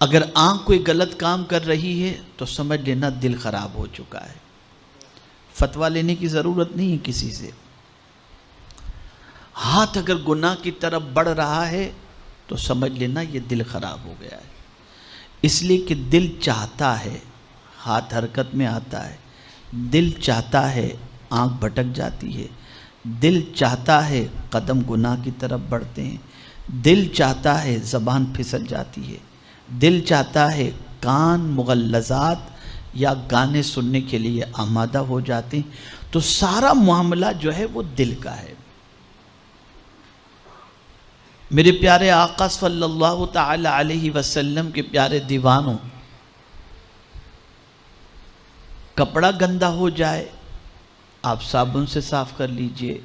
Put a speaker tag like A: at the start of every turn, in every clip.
A: اگر آنکھ کوئی غلط کام کر رہی ہے تو سمجھ لینا دل خراب ہو چکا ہے، فتویٰ لینے کی ضرورت نہیں ہے کسی سے۔ ہاتھ اگر گناہ کی طرف بڑھ رہا ہے تو سمجھ لینا یہ دل خراب ہو گیا ہے، اس لیے کہ دل چاہتا ہے، ہاتھ حرکت میں آتا ہے، دل چاہتا ہے، آنکھ بھٹک جاتی ہے، دل چاہتا ہے، قدم گناہ کی طرف بڑھتے ہیں، دل چاہتا ہے، زبان پھسل جاتی ہے، دل چاہتا ہے، کان مغلظات یا گانے سننے کے لیے آمادہ ہو جاتے ہیں۔ تو سارا معاملہ جو ہے وہ دل کا ہے۔ میرے پیارے آقا صلی اللہ تعالی علیہ وسلم کے پیارے دیوانوں، کپڑا گندا ہو جائے آپ صابن سے صاف کر لیجئے،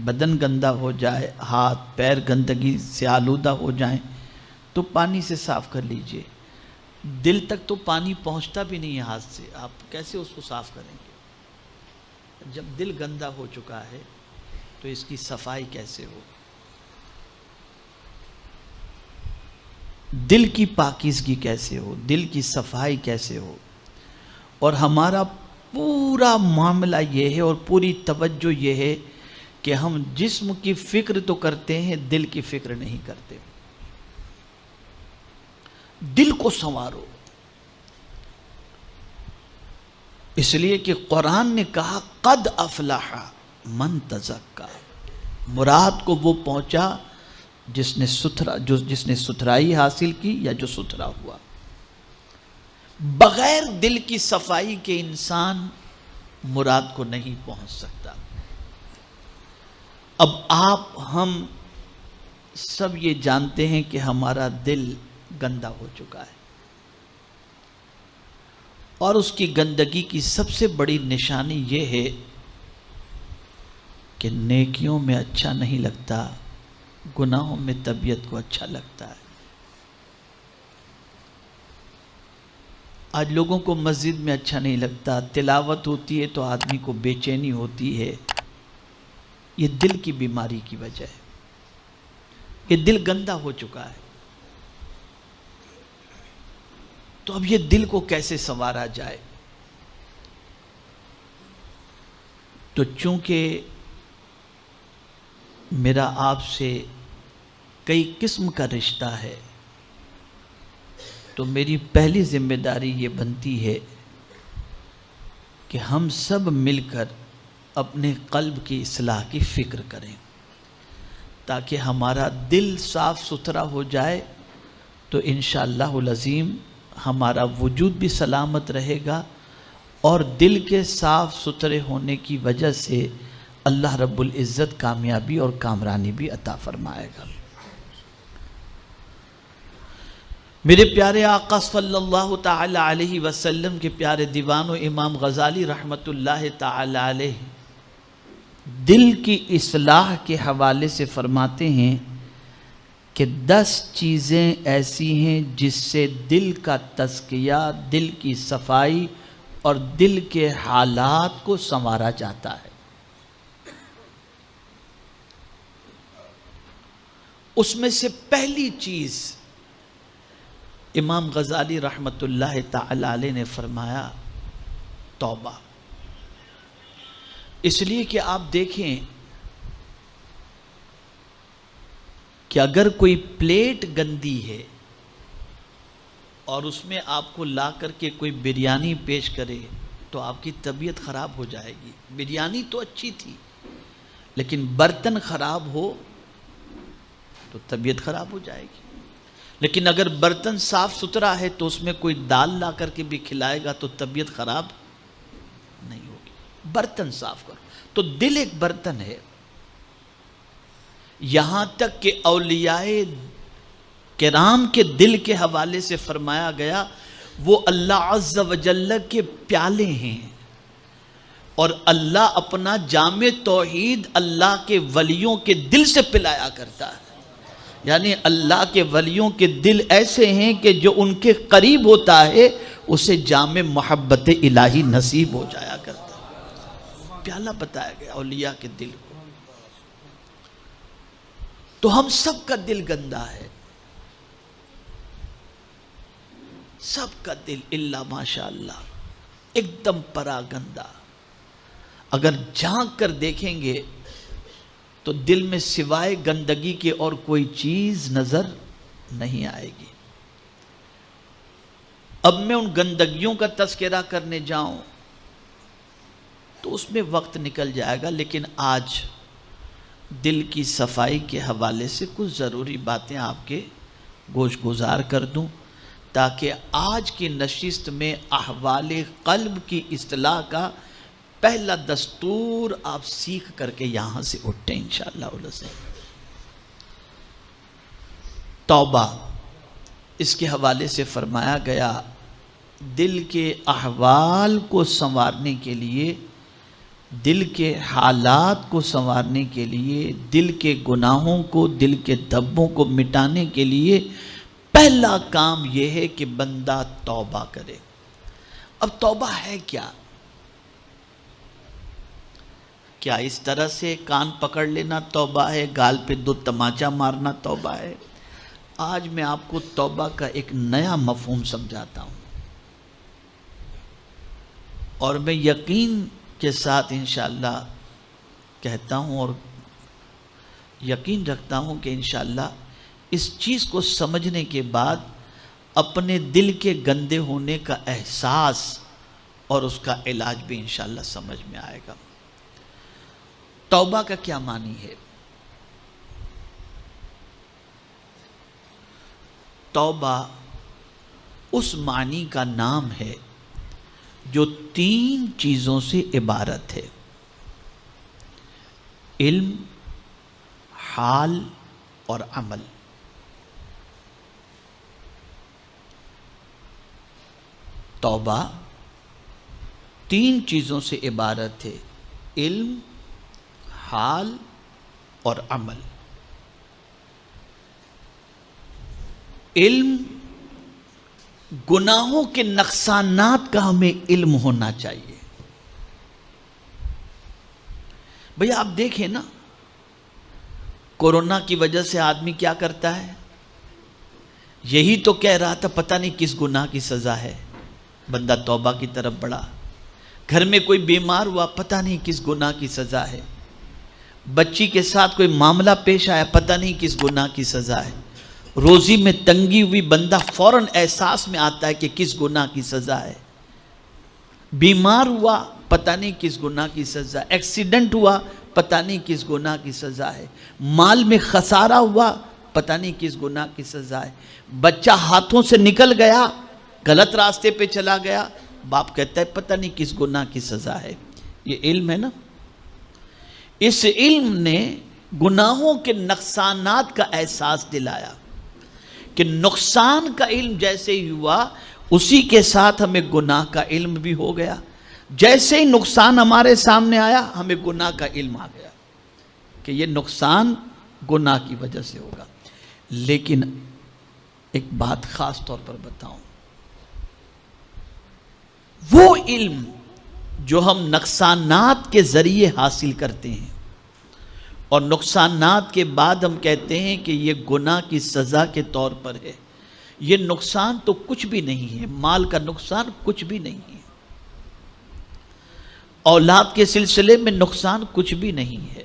A: بدن گندا ہو جائے، ہاتھ پیر گندگی سے آلودہ ہو جائیں تو پانی سے صاف کر لیجئے۔ دل تک تو پانی پہنچتا بھی نہیں ہے ہاتھ سے، آپ کیسے اس کو صاف کریں گے؟ جب دل گندا ہو چکا ہے تو اس کی صفائی کیسے ہو؟ دل کی پاکیزگی کیسے ہو؟ دل کی صفائی کیسے ہو؟ اور ہمارا پورا معاملہ یہ ہے اور پوری توجہ یہ ہے کہ ہم جسم کی فکر تو کرتے ہیں، دل کی فکر نہیں کرتے۔ دل کو سنوارو، اس لیے کہ قرآن نے کہا قد افلح من تزکا، مراد کو وہ پہنچا جس نے ستھرائی حاصل کی یا جو ستھرا ہوا۔ بغیر دل کی صفائی کے انسان مراد کو نہیں پہنچ سکتا۔ اب آپ ہم سب یہ جانتے ہیں کہ ہمارا دل گندا ہو چکا ہے، اور اس کی گندگی کی سب سے بڑی نشانی یہ ہے کہ نیکیوں میں اچھا نہیں لگتا، گناہوں میں طبیعت کو اچھا لگتا ہے۔ آج لوگوں کو مسجد میں اچھا نہیں لگتا، تلاوت ہوتی ہے تو آدمی کو بے چینی ہوتی ہے، یہ دل کی بیماری کی وجہ ہے، یہ دل گندا ہو چکا ہے۔ تو اب یہ دل کو کیسے سنوارا جائے؟ تو چونکہ میرا آپ سے کئی قسم کا رشتہ ہے تو میری پہلی ذمہ داری یہ بنتی ہے کہ ہم سب مل کر اپنے قلب کی اصلاح کی فکر کریں، تاکہ ہمارا دل صاف ستھرا ہو جائے تو انشاءاللہ العظیم ہمارا وجود بھی سلامت رہے گا، اور دل کے صاف ستھرے ہونے کی وجہ سے اللہ رب العزت کامیابی اور کامرانی بھی عطا فرمائے گا۔ میرے پیارے آقا صلی اللہ تعالی علیہ وسلم کے پیارے دیوانوں، امام غزالی رحمت اللہ تعالی علیہ دل کی اصلاح کے حوالے سے فرماتے ہیں کہ 10 چیزیں ایسی ہیں جس سے دل کا تزکیہ، دل کی صفائی اور دل کے حالات کو سنوارا جاتا ہے۔ اس میں سے پہلی چیز امام غزالی رحمت اللہ تعالی علیہ نے فرمایا توبہ۔ اس لیے کہ آپ دیکھیں کہ اگر کوئی پلیٹ گندی ہے اور اس میں آپ کو لا کر کے کوئی بریانی پیش کرے تو آپ کی طبیعت خراب ہو جائے گی۔ بریانی تو اچھی تھی لیکن برتن خراب ہو تو طبیعت خراب ہو جائے گی، لیکن اگر برتن صاف ستھرا ہے تو اس میں کوئی دال لا کر کے بھی کھلائے گا تو طبیعت خراب نہیں ہوگی۔ برتن صاف کرو۔ تو دل ایک برتن ہے، یہاں تک کہ اولیاء کرام کے دل کے حوالے سے فرمایا گیا وہ اللہ عز و جل کے پیالے ہیں، اور اللہ اپنا جام توحید اللہ کے ولیوں کے دل سے پلایا کرتا ہے۔ یعنی اللہ کے ولیوں کے دل ایسے ہیں کہ جو ان کے قریب ہوتا ہے اسے جام محبت الہی نصیب ہو جایا کرتا ہے۔ پیالہ بتایا گیا اولیاء کے دل کو۔ تو ہم سب کا دل گندا ہے، سب کا دل الا ماشاءاللہ ایک دم پراگندہ. اگر جھانک کر دیکھیں گے تو دل میں سوائے گندگی کے اور کوئی چیز نظر نہیں آئے گی. اب میں ان گندگیوں کا تذکرہ کرنے جاؤں تو اس میں وقت نکل جائے گا، لیکن آج دل کی صفائی کے حوالے سے کچھ ضروری باتیں آپ کے گوش گزار کر دوں، تاکہ آج کی نشست میں احوال قلب کی اصلاح کا پہلا دستور آپ سیکھ کر کے یہاں سے اٹھیں انشاءاللہ العزیز. توبہ، اس کے حوالے سے فرمایا گیا دل کے احوال کو سنوارنے کے لیے، دل کے حالات کو سنوارنے کے لیے، دل کے گناہوں کو، دل کے دھبوں کو مٹانے کے لیے پہلا کام یہ ہے کہ بندہ توبہ کرے. اب توبہ ہے کیا؟ کیا اس طرح سے کان پکڑ لینا توبہ ہے، گال پہ دو تماچا مارنا توبہ ہے؟ آج میں آپ کو توبہ کا ایک نیا مفہوم سمجھاتا ہوں، اور میں یقین کے ساتھ انشاءاللہ کہتا ہوں اور یقین رکھتا ہوں کہ انشاءاللہ اس چیز کو سمجھنے کے بعد اپنے دل کے گندے ہونے کا احساس اور اس کا علاج بھی انشاءاللہ سمجھ میں آئے گا. توبہ کا کیا معنی ہے؟ توبہ اس معنی کا نام ہے جو 3 چیزوں سے عبارت ہے: علم، حال اور عمل. توبہ 3 چیزوں سے عبارت ہے: علم، حال اور عمل. علم، گناہوں کے نقصانات کا ہمیں علم ہونا چاہیے. بھئی آپ دیکھیں نا، کورونا کی وجہ سے آدمی کیا کرتا ہے؟ یہی تو کہہ رہا تھا پتہ نہیں کس گناہ کی سزا ہے، بندہ توبہ کی طرف بڑھا. گھر میں کوئی بیمار ہوا، پتہ نہیں کس گناہ کی سزا ہے. بچی کے ساتھ کوئی معاملہ پیش آیا، پتہ نہیں کس گناہ کی سزا ہے. روزی میں تنگی ہوئی، بندہ فوراً احساس میں آتا ہے کہ کس گناہ کی سزا ہے. بیمار ہوا، پتہ نہیں کس گناہ کی سزا. ایکسیڈنٹ ہوا، پتہ نہیں کس گناہ کی سزا ہے. مال میں خسارہ ہوا، پتہ نہیں کس گناہ کی سزا ہے. بچہ ہاتھوں سے نکل گیا، غلط راستے پہ چلا گیا، باپ کہتا ہے پتہ نہیں کس گناہ کی سزا ہے. یہ علم ہے نا. اس علم نے گناہوں کے نقصانات کا احساس دلایا کہ نقصان کا علم جیسے ہی ہوا، اسی کے ساتھ ہمیں گناہ کا علم بھی ہو گیا. جیسے ہی نقصان ہمارے سامنے آیا، ہمیں گناہ کا علم آ گیا کہ یہ نقصان گناہ کی وجہ سے ہوگا. لیکن ایک بات خاص طور پر بتاؤں، وہ علم جو ہم نقصانات کے ذریعے حاصل کرتے ہیں اور نقصانات کے بعد ہم کہتے ہیں کہ یہ گناہ کی سزا کے طور پر ہے، یہ نقصان تو کچھ بھی نہیں ہے. مال کا نقصان کچھ بھی نہیں ہے، اولاد کے سلسلے میں نقصان کچھ بھی نہیں ہے،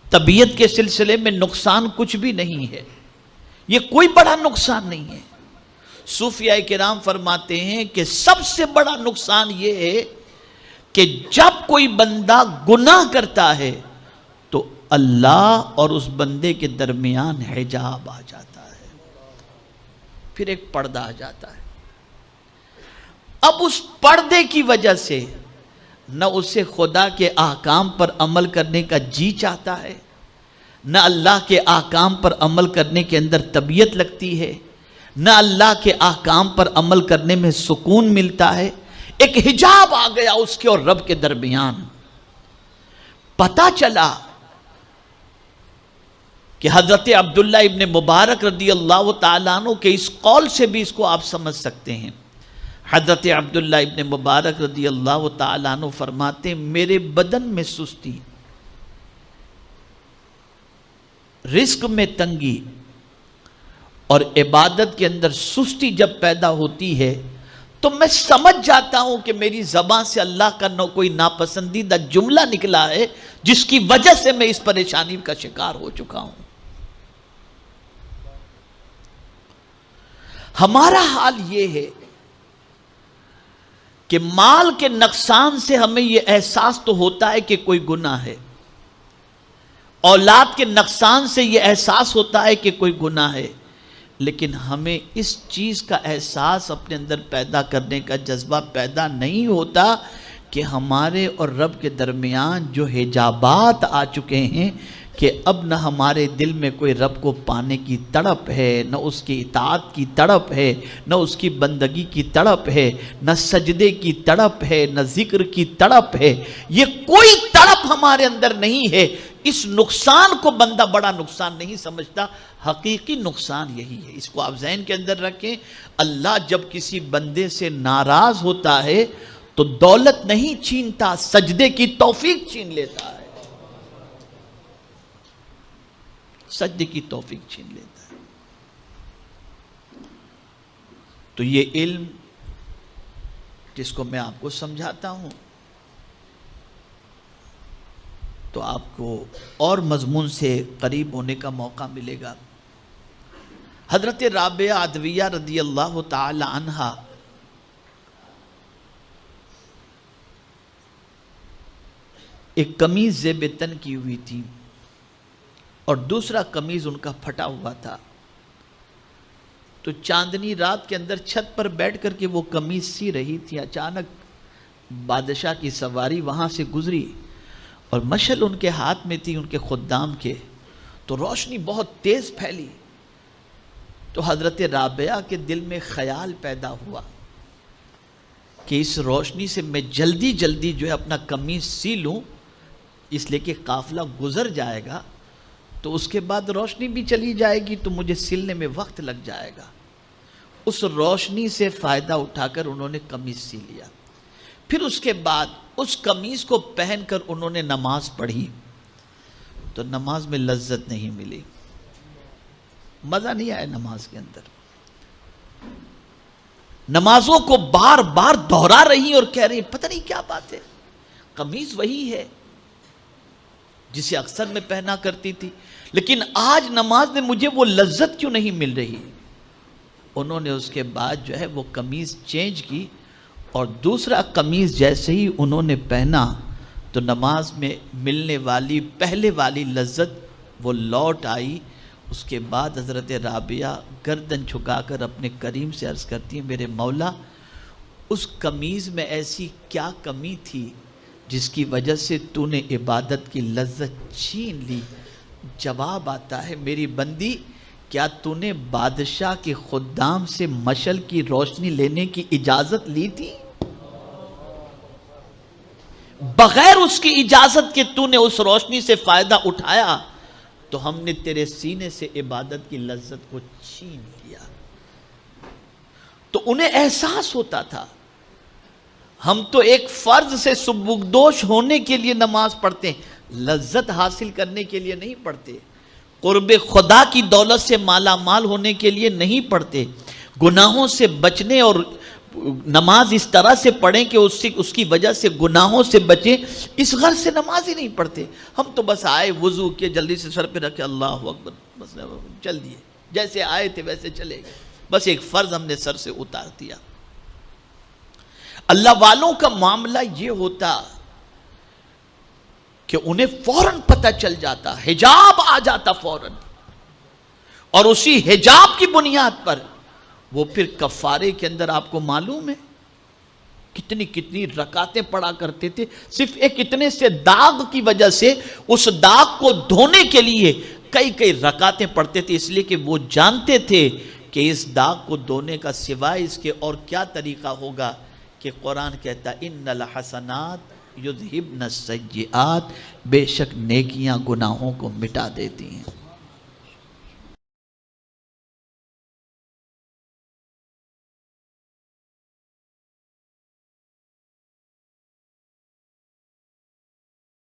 A: طبیعت کے سلسلے میں نقصان کچھ بھی نہیں ہے. یہ کوئی بڑا نقصان نہیں ہے. صوفیاء کرام فرماتے ہیں کہ سب سے بڑا نقصان یہ ہے کہ جب کوئی بندہ گناہ کرتا ہے تو اللہ اور اس بندے کے درمیان حجاب آ جاتا ہے، پھر ایک پردہ آ جاتا ہے. اب اس پردے کی وجہ سے نہ اسے خدا کے احکام پر عمل کرنے کا جی چاہتا ہے، نہ اللہ کے احکام پر عمل کرنے کے اندر طبیعت لگتی ہے، نہ اللہ کے احکام پر عمل کرنے میں سکون ملتا ہے. ایک حجاب آ گیا اس کے اور رب کے درمیان. پتہ چلا کہ حضرت عبداللہ ابن مبارک رضی اللہ تعالیٰ عنہ کے اس قول سے بھی اس کو آپ سمجھ سکتے ہیں. حضرت عبداللہ ابن مبارک رضی اللہ تعالیٰ عنہ فرماتے ہیں میرے بدن میں سستی، رزق میں تنگی اور عبادت کے اندر سستی جب پیدا ہوتی ہے تو میں سمجھ جاتا ہوں کہ میری زبان سے اللہ کا کوئی ناپسندیدہ جملہ نکلا ہے جس کی وجہ سے میں اس پریشانی کا شکار ہو چکا ہوں۔ ہمارا حال یہ ہے کہ مال کے نقصان سے ہمیں یہ احساس تو ہوتا ہے کہ کوئی گناہ ہے، اولاد کے نقصان سے یہ احساس ہوتا ہے کہ کوئی گناہ ہے، لیکن ہمیں اس چیز کا احساس اپنے اندر پیدا کرنے کا جذبہ پیدا نہیں ہوتا کہ ہمارے اور رب کے درمیان جو حجابات آ چکے ہیں کہ اب نہ ہمارے دل میں کوئی رب کو پانے کی تڑپ ہے، نہ اس کی اطاعت کی تڑپ ہے، نہ اس کی بندگی کی تڑپ ہے، نہ سجدے کی تڑپ ہے، نہ ذکر کی تڑپ ہے، یہ کوئی تڑپ ہمارے اندر نہیں ہے۔ اس نقصان کو بندہ بڑا نقصان نہیں سمجھتا، حقیقی نقصان یہی ہے۔ اس کو آپ ذہن کے اندر رکھیں، اللہ جب کسی بندے سے ناراض ہوتا ہے تو دولت نہیں چھینتا، سجدے کی توفیق چھین لیتا ہے، سجدے کی توفیق چھین لیتا ہے۔ تو یہ علم جس کو میں آپ کو سمجھاتا ہوں تو آپ کو اور مضمون سے قریب ہونے کا موقع ملے گا۔ حضرت رابعہ عدویہ رضی اللہ تعالی عنہا ایک قمیض زیب تن کی ہوئی تھی اور دوسرا قمیض ان کا پھٹا ہوا تھا، تو چاندنی رات کے اندر چھت پر بیٹھ کر کے وہ قمیض سی رہی تھی، اچانک بادشاہ کی سواری وہاں سے گزری اور مشعل ان کے ہاتھ میں تھی، ان کے خدام کے، تو روشنی بہت تیز پھیلی، تو حضرت رابعہ کے دل میں خیال پیدا ہوا کہ اس روشنی سے میں جلدی جلدی جو ہے اپنا قمیض سی لوں، اس لیے کہ قافلہ گزر جائے گا تو اس کے بعد روشنی بھی چلی جائے گی تو مجھے سلنے میں وقت لگ جائے گا۔ اس روشنی سے فائدہ اٹھا کر انہوں نے قمیض سی لیا، پھر اس کے بعد اس قمیض کو پہن کر انہوں نے نماز پڑھی تو نماز میں لذت نہیں ملی، مزہ نہیں آیا نماز کے اندر۔ نمازوں کو بار بار دہرا رہی اور کہہ رہی پتہ نہیں کیا بات ہے، قمیض وہی ہے جسے اکثر میں پہنا کرتی تھی، لیکن آج نماز میں مجھے وہ لذت کیوں نہیں مل رہی۔ انہوں نے اس کے بعد جو ہے وہ قمیض چینج کی اور دوسرا قمیض جیسے ہی انہوں نے پہنا تو نماز میں ملنے والی پہلے والی لذت وہ لوٹ آئی۔ اس کے بعد حضرت رابعہ گردن جھکا کر اپنے کریم سے عرض کرتی ہیں میرے مولا، اس قمیض میں ایسی کیا کمی تھی جس کی وجہ سے تو نے عبادت کی لذت چھین لی؟ جواب آتا ہے میری بندی، کیا تو نے بادشاہ کے خدام سے مشعل کی روشنی لینے کی اجازت لی تھی؟ بغیر اس کی اجازت کے تو نے اس روشنی سے فائدہ اٹھایا تو ہم نے تیرے سینے سے عبادت کی لذت کو چھین لیا۔ تو انہیں احساس ہوتا تھا ہم تو ایک فرض سے سبکدوش ہونے کے لیے نماز پڑھتے ہیں، لذت حاصل کرنے کے لیے نہیں پڑھتے، قرب خدا کی دولت سے مالا مال ہونے کے لیے نہیں پڑھتے، گناہوں سے بچنے اور نماز اس طرح سے پڑھیں کہ اس کی وجہ سے گناہوں سے بچیں، اس غرض سے نماز ہی نہیں پڑھتے۔ ہم تو بس آئے وضو کے جلدی سے سر پہ رکھے اللہ اکبر، بس چل دیے، جیسے آئے تھے ویسے چلے گئے، بس ایک فرض ہم نے سر سے اتار دیا۔ اللہ والوں کا معاملہ یہ ہوتا کہ انہیں فوراً پتہ چل جاتا، حجاب آ جاتا فوراً، اور اسی حجاب کی بنیاد پر وہ پھر کفارے کے اندر آپ کو معلوم ہے کتنی کتنی رکعتیں پڑھا کرتے تھے، صرف ایک اتنے سے داغ کی وجہ سے اس داغ کو دھونے کے لیے کئی رکعتیں پڑھتے تھے، اس لیے کہ وہ جانتے تھے کہ اس داغ کو دھونے کا سوائے اس کے اور کیا طریقہ ہوگا، کہ قرآن کہتا ان الحسنات یذہبن السیئات، بے شک نیکیاں گناہوں کو مٹا دیتی ہیں۔